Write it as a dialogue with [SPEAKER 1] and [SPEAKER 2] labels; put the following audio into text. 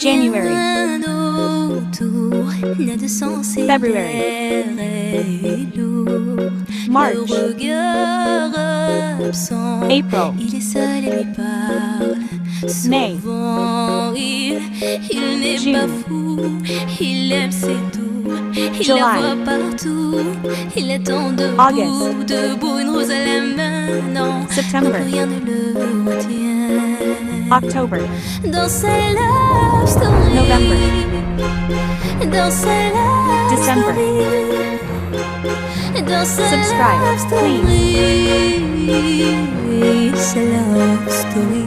[SPEAKER 1] January,
[SPEAKER 2] Rien autour n'a de sens et
[SPEAKER 1] February,
[SPEAKER 2] l'air est lourd.
[SPEAKER 1] March,
[SPEAKER 2] Le regard absent,
[SPEAKER 1] April,
[SPEAKER 2] il est seul et lui parle.
[SPEAKER 1] May,
[SPEAKER 2] Souvent il n'est
[SPEAKER 1] June,
[SPEAKER 2] pas fou, il aime ses tours. Il
[SPEAKER 1] July,
[SPEAKER 2] la voit partout, il attend
[SPEAKER 1] August,
[SPEAKER 2] debout, une rose à la main. Non,
[SPEAKER 1] September,
[SPEAKER 2] plus rien ne le retient.
[SPEAKER 1] October,
[SPEAKER 2] Dans sa love story,
[SPEAKER 1] November,
[SPEAKER 2] dans sa love
[SPEAKER 1] December.
[SPEAKER 2] story, dans sa
[SPEAKER 1] Subscribe,
[SPEAKER 2] love story, sa love story.